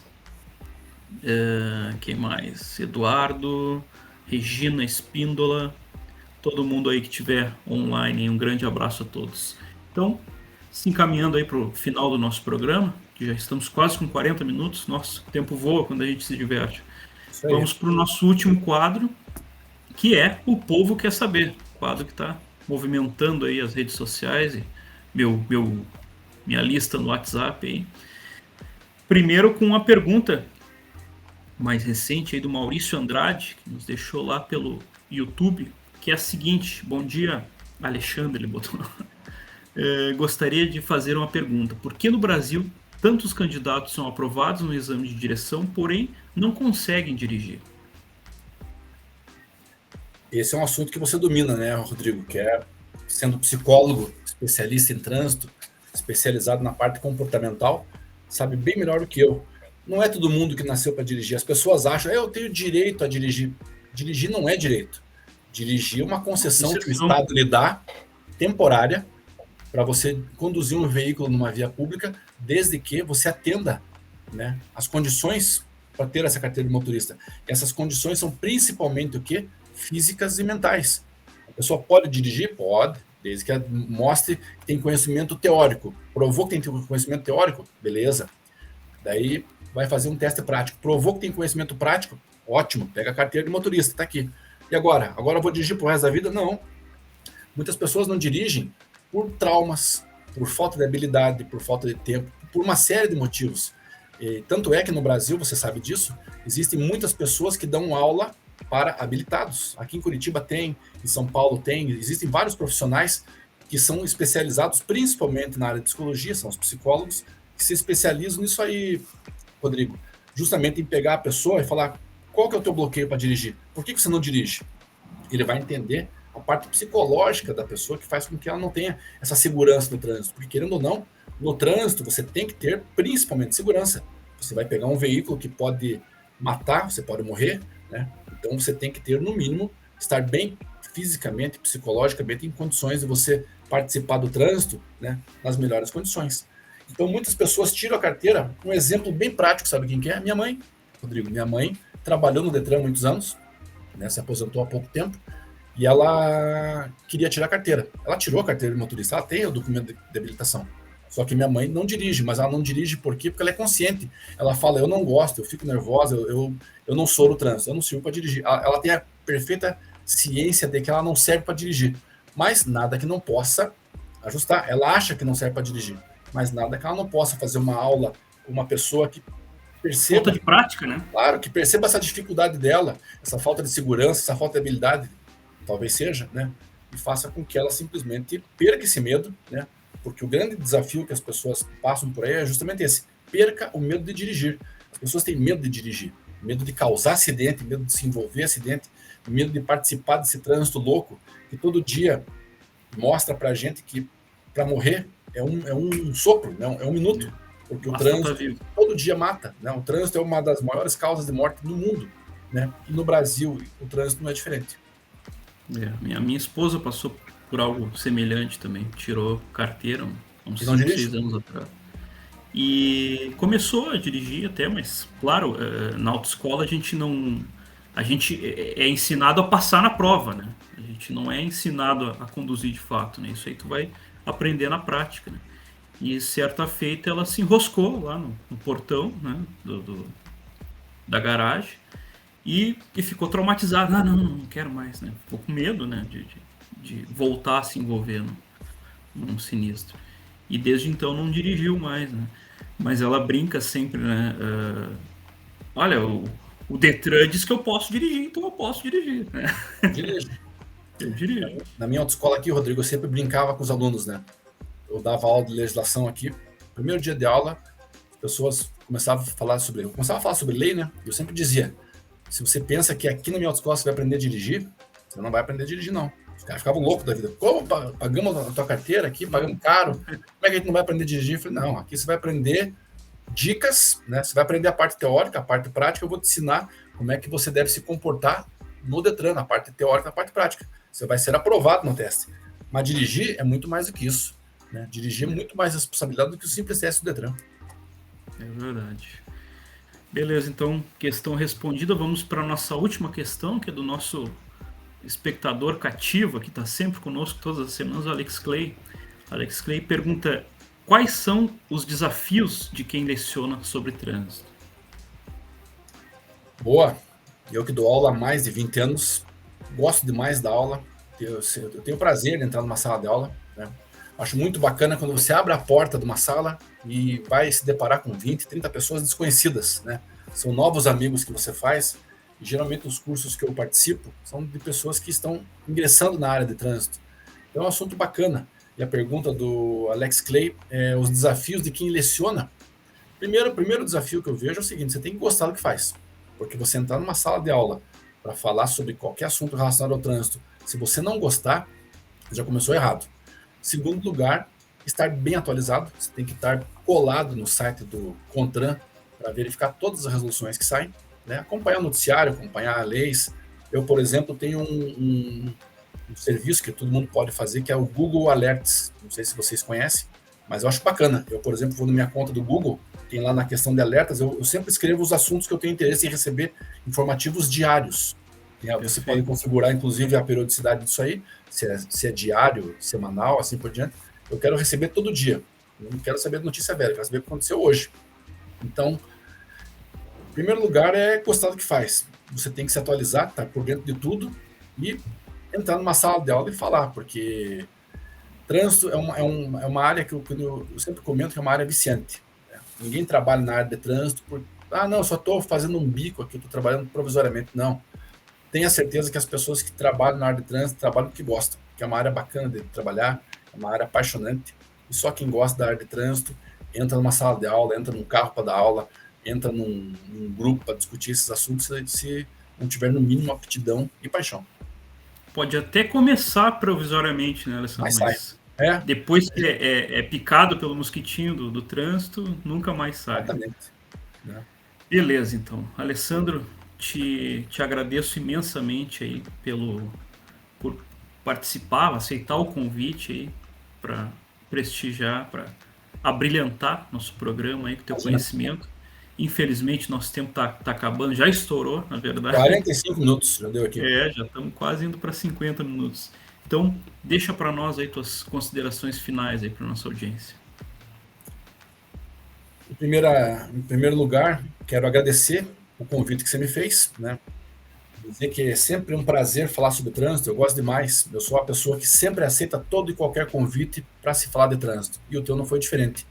Speaker 4: quem mais? Eduardo, Regina Espíndola, todo mundo aí que estiver online, um grande abraço a todos. Então, se encaminhando aí para o final do nosso programa, que já estamos quase com 40 minutos, nossa, o tempo voa quando a gente se diverte. Vamos para o nosso último quadro, que é O Povo Quer Saber, quadro que está movimentando aí as redes sociais e minha lista no WhatsApp aí. Primeiro com uma pergunta mais recente aí do Maurício Andrade, que nos deixou lá pelo YouTube, que é a seguinte: bom dia, Alexandre, ele botou. Gostaria de fazer uma pergunta. Por que no Brasil tantos candidatos são aprovados no exame de direção, porém não conseguem dirigir?
Speaker 5: Esse é um assunto que você domina, né, Rodrigo? Que é, sendo psicólogo, especialista em trânsito, especializado na parte comportamental, sabe bem melhor do que eu. Não é todo mundo que nasceu para dirigir. As pessoas acham, eu tenho direito a dirigir. Dirigir não é direito. Dirigir é uma concessão que o Estado lhe dá, temporária, para você conduzir um veículo numa via pública, desde que você atenda, né, as condições para ter essa carteira de motorista. E essas condições são principalmente o quê? Físicas e mentais. A pessoa pode dirigir? Pode, desde que ela mostre que tem conhecimento teórico. Provou que tem conhecimento teórico? Beleza. Daí vai fazer um teste prático. Provou que tem conhecimento prático? Ótimo, pega a carteira de motorista, está aqui. E agora? Agora eu vou dirigir pro resto da vida? Não. Muitas pessoas não dirigem por traumas, por falta de habilidade, por falta de tempo, por uma série de motivos. E tanto é que no Brasil, você sabe disso, existem muitas pessoas que dão aula para habilitados. Aqui em Curitiba tem, em São Paulo tem, existem vários profissionais que são especializados principalmente na área de psicologia, são os psicólogos, que se especializam nisso aí, Rodrigo, justamente em pegar a pessoa e falar: qual que é o teu bloqueio para dirigir? Por que você não dirige? Ele vai entender a parte psicológica da pessoa, que faz com que ela não tenha essa segurança no trânsito. Porque, querendo ou não, no trânsito você tem que ter principalmente segurança. Você vai pegar um veículo que pode matar, você pode morrer, né? Então você tem que ter, no mínimo, estar bem fisicamente, psicologicamente, em condições de você participar do trânsito, né, nas melhores condições. Então muitas pessoas tiram a carteira. Um exemplo bem prático, sabe quem que é? Minha mãe, Rodrigo. Minha mãe trabalhou no Detran há muitos anos, né, se aposentou há pouco tempo, e ela queria tirar a carteira. Ela tirou a carteira de motorista, ela tem o documento de habilitação. Só que minha mãe não dirige, mas ela não dirige por quê? Porque ela é consciente. Ela fala: eu não gosto, eu fico nervosa, eu não sou no trânsito, eu não sirvo para dirigir. Ela tem a perfeita ciência de que ela não serve para dirigir, mas nada que não possa ajustar. Ela acha que não serve para dirigir, mas nada que ela não possa fazer uma aula com uma pessoa que perceba...
Speaker 4: Falta de prática, né?
Speaker 5: Claro, que perceba essa dificuldade dela, essa falta de segurança, essa falta de habilidade, talvez seja, né? e faça com que ela simplesmente perca esse medo, né? Porque o grande desafio que as pessoas passam por aí é justamente esse: perca o medo de dirigir. As pessoas têm medo de dirigir, medo de causar acidente, medo de se envolver em acidente, medo de participar desse trânsito louco que todo dia mostra pra gente que para morrer é um sopro, né? É um minuto, porque o trânsito todo dia mata, né? O trânsito é uma das maiores causas de morte no mundo, né? E no Brasil o trânsito não é diferente.
Speaker 4: Minha esposa passou por algo semelhante também, tirou carteira uns
Speaker 5: E não
Speaker 4: 5,
Speaker 5: dirige?
Speaker 4: 6 anos atrás. E começou a dirigir até, mas claro, na autoescola a gente é ensinado a passar na prova, né? A gente não é ensinado a conduzir de fato, né? Isso aí tu vai aprender na prática, né? E certa feita ela se enroscou lá no portão, né, da garagem e ficou traumatizada. Não quero mais, né? Ficou com medo, né, de voltar a se envolver num sinistro. E desde então não dirigiu mais, né? Mas ela brinca sempre, né? Olha, o Detran diz que eu posso dirigir, então eu posso dirigir, né?
Speaker 5: Dirige.
Speaker 4: Eu dirijo.
Speaker 5: Na minha autoescola aqui, Rodrigo, eu sempre brincava com os alunos, né? Eu dava aula de legislação aqui. Primeiro dia de aula, as pessoas começavam a falar sobre lei, né? Eu sempre dizia: se você pensa que aqui na minha autoescola você vai aprender a dirigir, você não vai aprender a dirigir, não. Os caras ficavam loucos da vida. Como pagamos a tua carteira aqui, pagamos caro, como é que a gente não vai aprender a dirigir? Eu falei: não, aqui você vai aprender dicas, né? Você vai aprender a parte teórica, a parte prática. Eu vou te ensinar como é que você deve se comportar no Detran, na parte teórica, na parte prática. Você vai ser aprovado no teste. Mas dirigir é muito mais do que isso, né? Dirigir é muito mais responsabilidade do que o simples teste do Detran.
Speaker 4: É verdade. Beleza, então, questão respondida. Vamos para a nossa última questão, que é do nosso espectador cativo, que está sempre conosco todas as semanas, o Alex Clay. Alex Clay pergunta: quais são os desafios de quem leciona sobre trânsito?
Speaker 5: Boa. Eu que dou aula há mais de 20 anos, gosto demais da aula. Eu tenho prazer em entrar numa sala de aula, né? Acho muito bacana quando você abre a porta de uma sala e vai se deparar com 20, 30 pessoas desconhecidas, né? São novos amigos que você faz. E geralmente os cursos que eu participo são de pessoas que estão ingressando na área de trânsito. Então é um assunto bacana. E a pergunta do Alex Clay é os desafios de quem leciona. O primeiro desafio que eu vejo é o seguinte: você tem que gostar do que faz. Porque você entrar numa sala de aula para falar sobre qualquer assunto relacionado ao trânsito, se você não gostar, já começou errado. Segundo lugar, estar bem atualizado. Você tem que estar colado no site do CONTRAN para verificar todas as resoluções que saem, né? Acompanhar o noticiário, acompanhar leis. Eu, por exemplo, tenho um serviço que todo mundo pode fazer, que é o Google Alerts. Não sei se vocês conhecem, mas eu acho bacana. Eu, por exemplo, vou na minha conta do Google, tem lá na questão de alertas, eu sempre escrevo os assuntos que eu tenho interesse em receber, informativos diários. Você pode configurar, inclusive, a periodicidade disso aí, se é diário, semanal, assim por diante. Eu quero receber todo dia. Eu não quero saber de notícia velha, eu quero saber o que aconteceu hoje. Então, em primeiro lugar, é gostar do que faz. Você tem que se atualizar, estar por dentro de tudo e entrar numa sala de aula e falar, porque trânsito é uma área que eu sempre comento que é uma área viciante. Né? Ninguém trabalha na área de trânsito não, eu só estou fazendo um bico aqui, estou trabalhando provisoriamente. Não. Tenha certeza que as pessoas que trabalham na área de trânsito trabalham porque gostam, que é uma área bacana de trabalhar, é uma área apaixonante. E só quem gosta da área de trânsito entra numa sala de aula, entra num carro para dar aula, entra num grupo para discutir esses assuntos, se não tiver no mínimo aptidão e paixão.
Speaker 4: Pode até começar provisoriamente, né, Alessandro?
Speaker 5: Mas
Speaker 4: depois que é picado pelo mosquitinho do trânsito, nunca mais sai.
Speaker 5: Exatamente. Né?
Speaker 4: Beleza, então. Alessandro, te agradeço imensamente aí por participar, aceitar o convite aí para prestigiar, para abrilhantar nosso programa aí com o teu conhecimento. Infelizmente, nosso tempo tá acabando, já estourou, na verdade.
Speaker 5: 45 minutos já deu aqui.
Speaker 4: Já estamos quase indo para 50 minutos. Então, deixa para nós aí tuas considerações finais aí para nossa audiência.
Speaker 5: Em primeiro lugar, quero agradecer o convite que você me fez, né? Dizer que é sempre um prazer falar sobre trânsito, eu gosto demais. Eu sou a pessoa que sempre aceita todo e qualquer convite para se falar de trânsito. E o teu não foi diferente.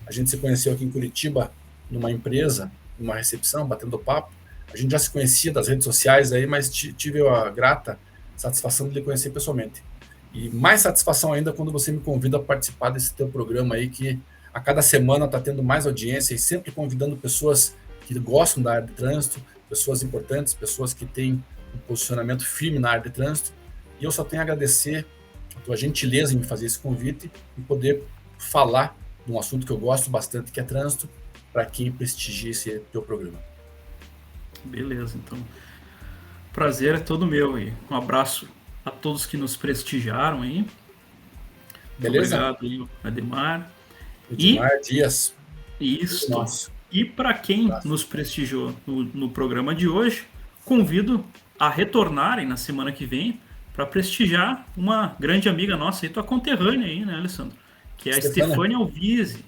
Speaker 5: A gente se conheceu aqui em Curitiba, numa empresa, numa recepção, batendo papo. A gente já se conhecia das redes sociais aí, mas tive a grata satisfação de lhe conhecer pessoalmente. E mais satisfação ainda quando você me convida a participar desse teu programa aí, que a cada semana está tendo mais audiência e sempre convidando pessoas que gostam da área de trânsito, pessoas importantes, pessoas que têm um posicionamento firme na área de trânsito. E eu só tenho a agradecer a tua gentileza em me fazer esse convite e poder falar de um assunto que eu gosto bastante, que é trânsito, para quem prestigia esse teu programa.
Speaker 4: Beleza, então. Prazer é todo meu aí. Um abraço a todos que nos prestigiaram aí.
Speaker 5: Beleza?
Speaker 4: Obrigado aí, Ademar.
Speaker 5: Edmar Dias.
Speaker 4: Isso.
Speaker 5: Nossa.
Speaker 4: E para quem nos prestigiou no programa de hoje, convido a retornarem na semana que vem para prestigiar uma grande amiga nossa, aí, tua conterrânea aí, né, Alessandro? Que é a Stefânia Alvise.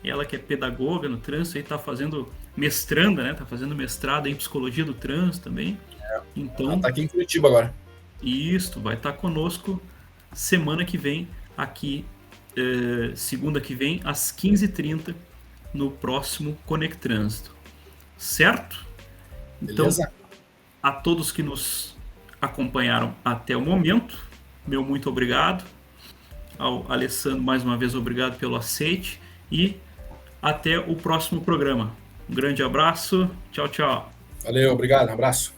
Speaker 4: Ela que é pedagoga no trânsito, aí tá fazendo mestranda, né? Tá fazendo mestrado em psicologia do trânsito também. Então,
Speaker 5: ela tá aqui em Curitiba agora.
Speaker 4: Isso, vai estar conosco semana que vem, aqui, segunda que vem, às 15h30, no próximo Conect Trânsito. Certo?
Speaker 5: Beleza.
Speaker 4: Então, a todos que nos acompanharam até o momento, meu muito obrigado. Ao Alessandro, mais uma vez, obrigado pelo aceite. E até o próximo programa. Um grande abraço. Tchau, tchau.
Speaker 5: Valeu, obrigado, um abraço.